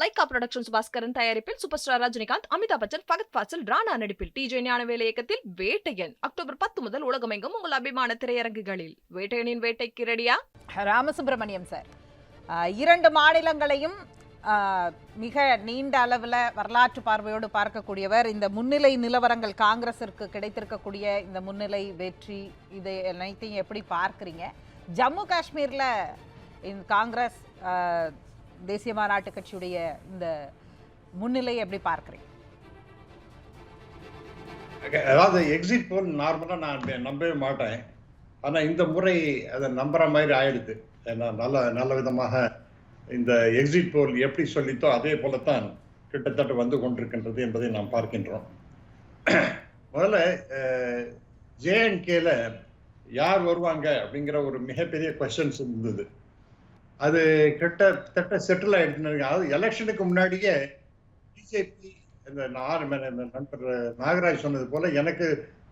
Lyca productions Bhaskaran தயாரிப்பில் super star Rajinikanth, Amitabh Bachchan, Fahadh Fazil, Rana நடிப்பில் DJ Gnanavel இயக்கத்தில் வேட்டையன் அக்டோபர் 10 முதல் உலகமெங்கும் உங்கள் அபிமான திரையரங்குகளில். வேட்டையனின் வேட்டைக்கு ரெடியா? ராமசுப்ரமணியம் சார், 2 மாநிலங்களையும் மிக நீண்ட அளவில் வரலாற்று பார்வையோடு பார்க்கக்கூடியவர். இந்த முன்னிலை நிலவரங்கள், காங்கிரஸிற்கு கிடைத்திருக்கக்கூடிய இந்த முன்னிலை வெற்றி, இதை அனைத்தையும் எப்படி பார்க்குறீங்க? ஜம்மு காஷ்மீரில் இந்த காங்கிரஸ் தேசிய மாநாட்டு கட்சியுடைய இந்த முன்னிலை எப்படி பார்க்குறீங்க? அதாவது எக்ஸிட் போல் நார்மலாக நான் நம்பவே மாட்டேன். ஆனால் இந்த முறை அதை நம்புற மாதிரி ஆயிடுது. நல்ல விதமாக இந்த எக்ஸிட் போல் எப்படி சொல்லித்தோ அதே போலத்தான் கிட்டத்தட்ட வந்து கொண்டிருக்கின்றது என்பதை நாம் பார்க்கின்றோம். முதல்ல ஜேஎன்கேல யார் வருவாங்க அப்படிங்கிற ஒரு மிகப்பெரிய கொஸ்டின்ஸ் இருந்தது. அது கிட்டத்தட்ட செட்டில் ஆயிடுச்சுன்னு. அதாவது எலெக்ஷனுக்கு முன்னாடியே பிஜேபி இந்த நண்பர் நாகராஜ் சொன்னது போல எனக்கு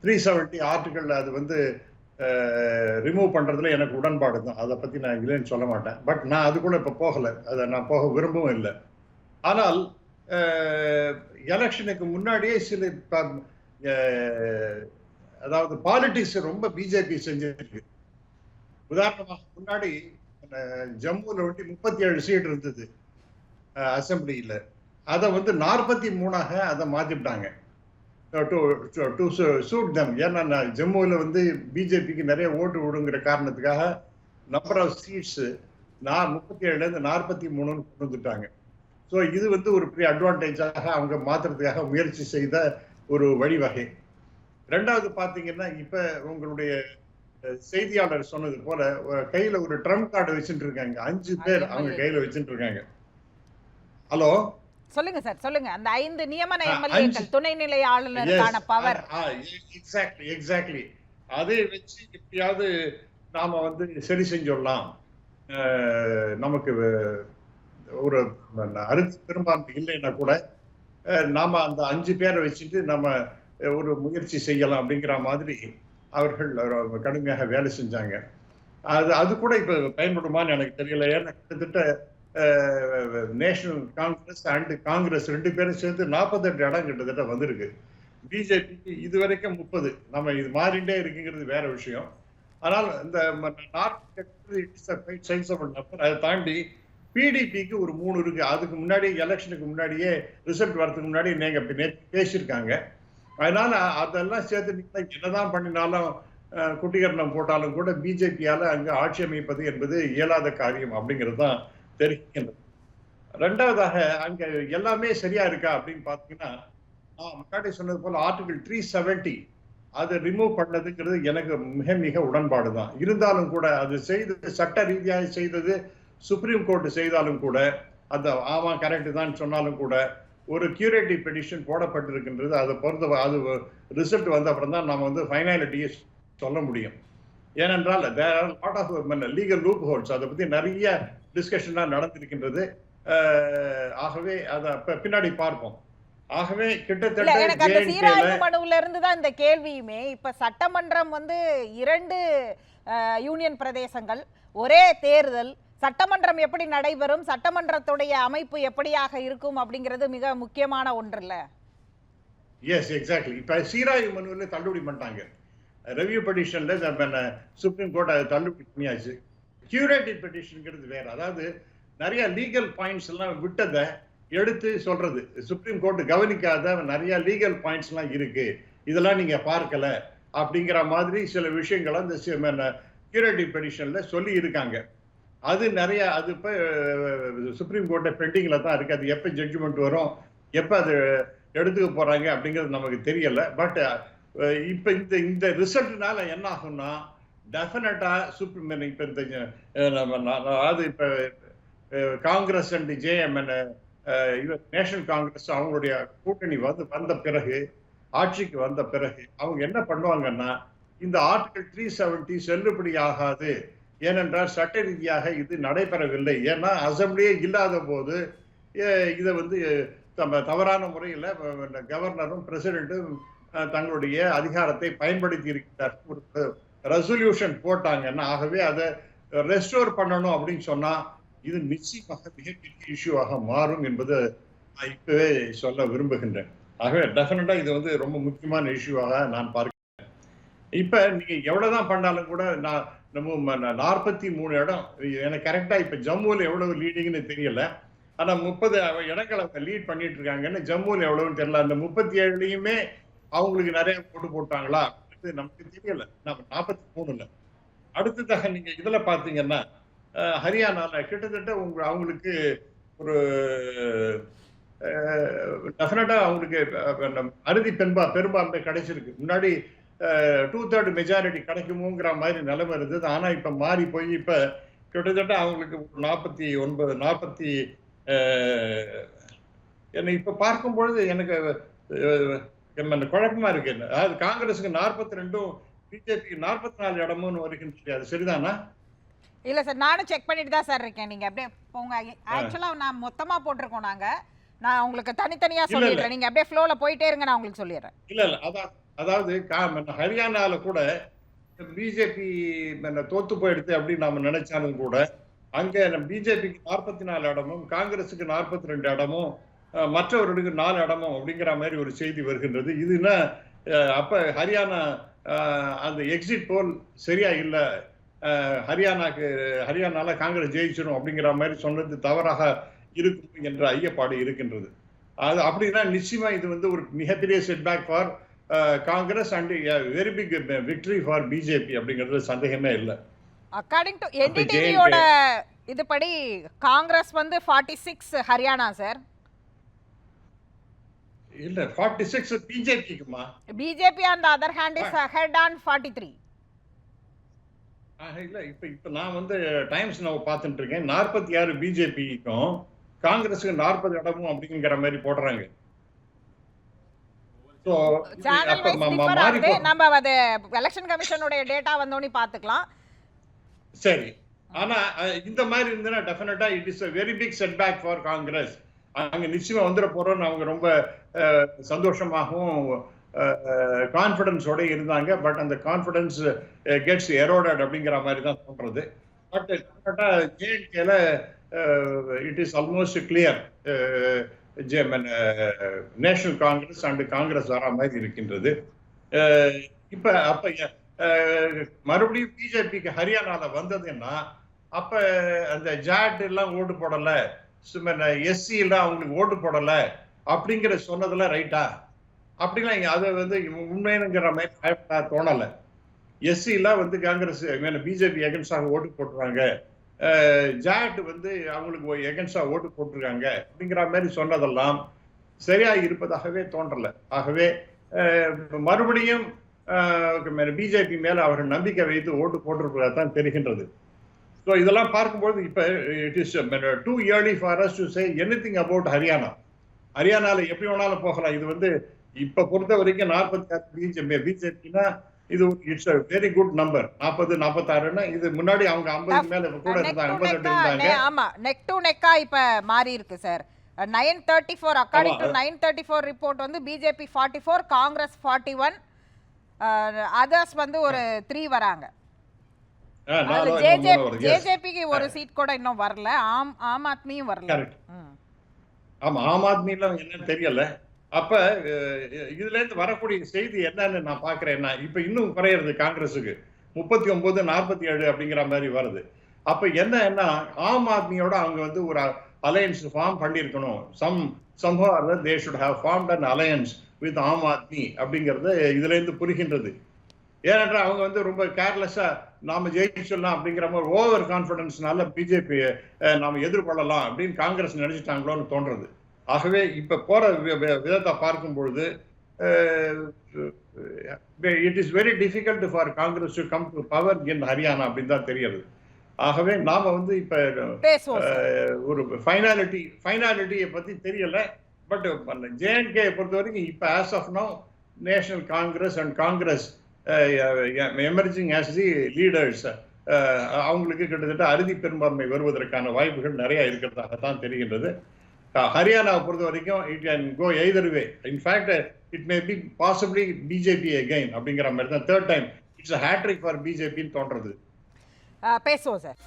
370 ஆர்டிக்கல் அது வந்து ரிமூவ் பண்ணுறதுல எனக்கு உடன்பாடு தான். அதை பற்றி நான் இல்லைன்னு சொல்ல மாட்டேன். பட் நான் அது கூட இப்போ போகலை, அதை நான் போக விரும்பவும் இல்லை. ஆனால் எலெக்ஷனுக்கு முன்னாடியே சில அதாவது பாலிட்டிக்ஸ் ரொம்ப பிஜேபி செஞ்சிருக்கு. உதாரணமாக முன்னாடி ஜம்முல 37 சீட் இருந்தது அசம்பிளியில். அதை வந்து 43ஆக அதை மாற்றிவிட்டாங்க டு சூட் தம். ஏன்னா ஜம்முவில் வந்து பிஜேபிக்கு நிறைய ஓட்டு விடுங்கிற காரணத்துக்காக நம்பர் ஆஃப் சீட்ஸ் 37லேருந்து 43 கொண்டு வந்துட்டாங்க. ஸோ இது வந்து ஒரு பெரிய அட்வான்டேஜாக அவங்க மாற்றுறதுக்காக முயற்சி செய்த ஒரு வழிவகை. ரெண்டாவது பார்த்தீங்கன்னா, இப்போ உங்களுடைய செய்தியாளர் சொன்னது போல கையில் ஒரு ட்ரம்ப் கார்டு வச்சுட்டு இருக்காங்க. 5 பேர் அவங்க கையில் வச்சுட்டு இருக்காங்க. ஹலோ, சொல்லுங்க சார், சொல்லுங்க. அந்த 5 நியமன எம்எல்ஏக்கள், துணைநிலை ஆளுநருக்கான பவர். எக்ஸாக்ட்லி அதை வச்சு எப்படியாவது நாம வந்து சரி செஞ்சிடலாம். நமக்கு ஒரு பெரும்பான்மை இல்லைன்னா கூட நாம அந்த 5 பேரை வச்சுட்டு நம்ம ஒரு முயற்சி செய்யலாம் அப்படிங்கிற மாதிரி அவர்கள் கடுமையாக வேலை செஞ்சாங்க. அது கூட இப்ப பயன்படுமான்னு எனக்கு தெரியல. ஏன்னா கிட்டத்தட்ட நேஷனல் காங்கிரஸ் அண்ட் காங்கிரஸ் 2 பேரும் சேர்ந்து 48 இடம் கிட்டத்தட்ட வந்திருக்கு. பிஜேபிக்கு இதுவரைக்கும் 30. நம்ம இது மாறிண்டே இருக்குங்கிறது வேற விஷயம். ஆனால் இந்த அதை தாண்டி பிடிபிக்கு ஒரு 3 இருக்கு. அதுக்கு முன்னாடி எலெக்ஷனுக்கு முன்னாடியே ரிசல்ட் வரதுக்கு முன்னாடி நீங்க பேசியிருக்காங்க. அதனால அதெல்லாம் சேர்த்து என்னதான் பண்ணினாலும் குட்டிகரணம் போட்டாலும் கூட பிஜேபியால அங்க ஆட்சி அமைப்பது என்பது இயலாத காரியம் அப்படிங்கிறது தான் தெரிவிக்கின்றது. ரெண்டாவதாக அங்க எல்லாமே சரியா இருக்கா அப்படின்னு பாத்தீங்கன்னா, முன்னாடி சொன்னது போல ஆர்டிகல் 370 அதை ரிமூவ் பண்ணதுங்கிறது எனக்கு மிக மிக உடன்பாடு தான். இருந்தாலும் கூட அது செய்தது சட்ட ரீதியாக செய்தது சுப்ரீம் கோர்ட் செய்தாலும் கூட அந்த ஆமா கரெக்ட் தான் சொன்னாலும் கூட ஒரு கியூரேட்டிவ் பெட்டிஷன் போடப்பட்டிருக்கின்றது. அதை பொறுத்த அது ரிசல்ட் வந்த அப்புறம் தான் நம்ம வந்து ஃபைனாலிட்டியை சொல்ல முடியும். ஏனென்றால் there are lot of legal loopholes. அதை பற்றி நிறைய டிஸ்கஷன்லாம் நடந்திருக்கின்றது. ஆகவே அதை பின்னாடி பார்ப்போம். ஆகவே கிட்டத்தட்ட எனக்கு அந்த சீராய்வு மனுவுல இருந்து தான் இந்த கேள்வியுமே. இப்ப சட்டமன்றம் வந்து 2 யூனியன் பிரதேசங்கள், ஒரே தேர்தல், சட்டமன்றம் எப்படி நடைபெறும், சட்டமன்றத்துடைய அமைப்பு எப்படியாக இருக்கும் அப்படிங்கிறது மிக முக்கியமான ஒன்று இல்ல? Yes, exactly. இப்ப சீராய்வு மனுவில் தள்ளுபடி பண்ணிட்டாங்க. ரெவியூ பெட்டிஷன்ல சுப்ரீம் கோர்ட் அதை தள்ளுபடி பண்ணியாச்சு. கியூரேட்டிவ் பெட்டிஷன்ங்கிறது வேற. அதாவது நிறைய லீகல் பாயிண்ட்ஸ் எல்லாம் விட்டதை எடுத்து சொல்றது. சுப்ரீம் கோர்ட் கவனிக்காத நிறைய லீகல் பாயிண்ட்ஸ் எல்லாம் இருக்கு, இதெல்லாம் நீங்க பார்க்கல அப்படிங்கிற மாதிரி சில விஷயங்களை இந்த கியூரேட்டிவ் பெட்டிஷன்ல சொல்லி இருக்காங்க. அது நிறைய அது இப்போ சுப்ரீம் கோர்ட்டை பெண்டிங்ல தான் இருக்கு. அது எப்போ ஜட்ஜ்மெண்ட் வரும், எப்போ அது எடுத்துக்க போறாங்க அப்படிங்கிறது நமக்கு தெரியல. பட் இப்போ இந்த ரிசல்ட்னால என்ன ஆகும்னா டெஃபினட்டா சுப்ரீம் இப்போ அதாவது இப்போ காங்கிரஸ் அண்ட் ஜேஎம்என் நேஷனல் காங்கிரஸ் அவங்களுடைய கூட்டணி வந்த பிறகு, ஆட்சிக்கு வந்த பிறகு அவங்க என்ன பண்ணுவாங்கன்னா, இந்த ஆர்டிகல் 370 செல்லுபடி ஆகாது. ஏனென்றால் சட்ட ரீதியாக இது நடைபெறவில்லை. ஏன்னா அசம்பிளியே இல்லாத போது இதை வந்து தவறான முறையில் கவர்னரும் பிரசிடென்ட்டும் தங்களுடைய அதிகாரத்தை பயன்படுத்தி இருக்கிறார். ஒரு ரெசல்யூஷன் போட்டாங்கன்னா, ஆகவே அதை ரெஸ்டோர் பண்ணணும் அப்படின்னு சொன்னா இது நிச்சயமாக மிகப்பெரிய இஷ்யூவாக மாறும் என்பது நான் இப்பவே சொல்ல விரும்புகின்றேன். ஆகவே டெஃபினட்டா இது வந்து ரொம்ப முக்கியமான இஷ்யூவாக நான் பார்க்கிறேன். இப்ப நீங்க எவ்வளவுதான் பண்ணாலும் கூட நம்ம 43 இடம் எனக்கு கரெக்டா இப்ப ஜம்முல எவ்வளவு லீடிங்னு தெரியல. ஆனா 30 இடங்களை அவங்க லீட் பண்ணிட்டு இருக்காங்கன்னு ஜம்முல எவ்வளவுன்னு தெரியல. அந்த 37லயுமே அவங்களுக்கு நிறைய போட்டு போட்டாங்களா நமக்கு தெரியல. நம்ம 43ல அடுத்ததாக நீங்க இதுல பாத்தீங்கன்னா ஹரியானால கிட்டத்தட்ட அவங்களுக்கு ஒரு டெஃபினட்டா அவங்களுக்கு அறுதி பெரும்பான்மை கிடைச்சிருக்கு. முன்னாடி 2/3 மெஜாரிட்டி கிடைக்குமோங்கிற மாதிரி நிலைமை இருந்தது. ஆனா இப்ப மாறி போய் இப்ப கிட்டத்தட்ட அவங்களுக்கு 49 என்னை இப்ப பார்க்கும் பொழுது எனக்கு குழப்பமா இருக்கு. அதாவது காங்கிரஸுக்கு 42 பிஜேபிக்கு 44 இடமும் வருகின்றது. அது சரிதானா? இல்ல சார், நானும் செக் பண்ணிட்டு தான் சார் இருக்கேன். நீங்க அப்படியே போங்க. ஆக்சுவலா நான் மொத்தமா போட்டிருக்கோம். நான் உங்களுக்கு தனித்தனியா சொல்லிடுறேன். நீங்க அப்படியே ஃப்ளோல போயிட்டே இருங்க, நான் உங்களுக்கு சொல்லிடுறேன். இல்ல அதாவது ஹரியானால கூட பிஜேபி தோத்து போயிடுது அப்படின்னு நாம நினைச்சாலும் கூட அங்க பிஜேபிக்கு 44 இடமும் காங்கிரஸுக்கு 42 இடமும் மற்றவர்களுக்கு 4 இடமும் அப்படிங்கிற மாதிரி ஒரு செய்தி வருகின்றது. இதுன்னா அப்ப ஹரியானா அந்த எக்ஸிட் போல் சரியா இல்ல, ஹரியானால காங்கிரஸ் ஜெயிச்சிடும் அப்படிங்கிற மாதிரி சொன்னது தவறாக இருக்கும் என்ற ஐயப்பாடு இருக்கின்றது. அது அப்படின்னா நிச்சயமா இது வந்து ஒரு மிகப்பெரிய setback for Congress and very big victory for BJP அப்படிங்கிறது சந்தேகமே இல்லை. அக்கார்டிங் டு என்டிடிவியோட இதுபடி காங்கிரஸ் வந்து 46 ஹரியானா சார். இல்ல 46 பிஜேபிக்குமா? BJP on the other hand is ahead on 43. இல்ல இப்ப நான் வந்து டைம்ஸ் நவ் பார்த்துட்டு இருக்கேன். 46 பிஜேபிக்கும் காங்கிரஸுக்கு 40 இடமும் அப்படிங்கிற மாதிரி போடுறாங்க. சேனல் வைஸ் டிஃபர் ஆகுது. நம்ம அது எலெக்ஷன் கமிஷனோட டேட்டா வந்தோனே பாத்துக்கலாம். சரி, ஆனா இந்த மாதிரி இருந்தனா டெஃபினட்டா it is a very big setback for Congress. அங்க நிச்சயமா வந்துட போறோம்னு அவங்க ரொம்ப சந்தோஷமாகவும் கான்ஃபிடன்ஸோட இருந்தாங்க. பட் அந்த கான்ஃபிடன்ஸ் கெட்ஸ் எரோடட் அப்படிங்கிற மாதிரி தான் தோன்றது. பட் டெஃபினட்டா ஜேஎன்கேல it is almost clear National Congress and Congress வர மாதிரி இருக்கின்றது. அப்ப மறுபடியும் பிஜேபிக்கு ஹரியானால வந்ததுன்னா அப்ப அந்த ஜாட் எல்லாம் ஓட்டு போடல, எஸ்சி எல்லாம் அவங்களுக்கு ஓட்டு போடல அப்படிங்கிற சொன்னதெல்லாம் ரைட்டா? அப்படிலாம் அது வந்து உண்மைங்கிற மாதிரி தோணல. எஸ்சி எல்லாம் வந்து காங்கிரஸ் பிஜேபி எகன்ஸ்டாக ஓட்டு போட்டுறாங்க, ஜாட் வந்து அவங்களுக்கு எகன்ஸ்டா ஓட்டு போட்டிருக்காங்க அப்படிங்கிற மாதிரி சொன்னதெல்லாம் சரியா இருப்பதாகவே தோன்றல. ஆகவே மறுபடியும் பிஜேபி மேல அவர்கள் நம்பிக்கை வைத்து ஓட்டு போட்டிருப்பதான் தெரிகின்றது. ஸோ இதெல்லாம் பார்க்கும்போது இப்ப it is too early for us to say anything about Haryana. ஹரியானால எப்படி வேணாலும் போகலாம். இது வந்து இப்ப பொறுத்த வரைக்கும் 46 பிஜேபினா இது it's a very good number. 40-46ன்னா இது முன்னாடி அவங்க 50 மேல கூட இருந்தாங்க, 58 இருந்தாங்க. ஆமா, நெக் டு நெக்கா இப்ப மாறி இருக்கு சார். 934 அக்கார்டிங் டு 934 ரிப்போர்ட் வந்து பிஜேபி 44, காங்கிரஸ் 41, அதர்ஸ் வந்து ஒரு 3 வராங்க. ஜேஜேபிக்கு ஒரு சீட் கூட இன்னும் வரல, ஆம் ஆத்மியும் வரல. ஆமா, ஆம் ஆத்மில என்னன்னு தெரியல. அப்ப இதுல இருந்து வரக்கூடிய செய்தி என்னன்னு நான் பாக்குறேன்னா இப்ப இன்னும் குறையிறது காங்கிரஸுக்கு 39-47 அப்படிங்கிற மாதிரி வருது. அப்ப என்ன ஆம் ஆத்மியோட அவங்க வந்து ஒரு அலையன்ஸ் ஃபார்ம் பண்ணிருக்கணும். somehow they should have formed an alliance with Aam Aadmi அப்படிங்கறது இதுல இருந்து புரிகின்றது. ஏனென்றால் அவங்க வந்து ரொம்ப கேர்லெஸ்ஸா நாம ஜெயிச்சிடலாம் அப்படிங்கிற மாதிரி ஓவர் கான்பிடன்ஸ்னால பிஜேபி நாம எதிர்கொள்ளலாம் அப்படின்னு காங்கிரஸ் நினைச்சிட்டாங்களோன்னு தோன்றது. ஆகவே இப்ப போற விதத்தை பார்க்கும் பொழுது it is very difficult for Congress to come to power இன் ஹரியானா அப்படின்னு தான் தெரியுது. ஆகவே நாம வந்து இப்ப ஒரு ஃபைனாலிட்டியை பத்தி தெரியல. பட் ஜேஎன்கே பொறுத்த வரைக்கும் இப்ப as of now National Congress and Congress emerging as the leaders அவங்களுக்கு கிட்டத்தட்ட அறுதி பெரும்பான்மை வருவதற்கான வாய்ப்புகள் நிறைய இருக்கிறதாகத்தான் தெரிகின்றது. ஹரியானாவை பொறுத்த வரைக்கும் it can go either way. In fact it may be possibly BJP again அப்படிங்கிற மாதிரி தான். Third time it's a hat trick for பிஜேபின்னு தோன்றது. பேசுவோம் சார்.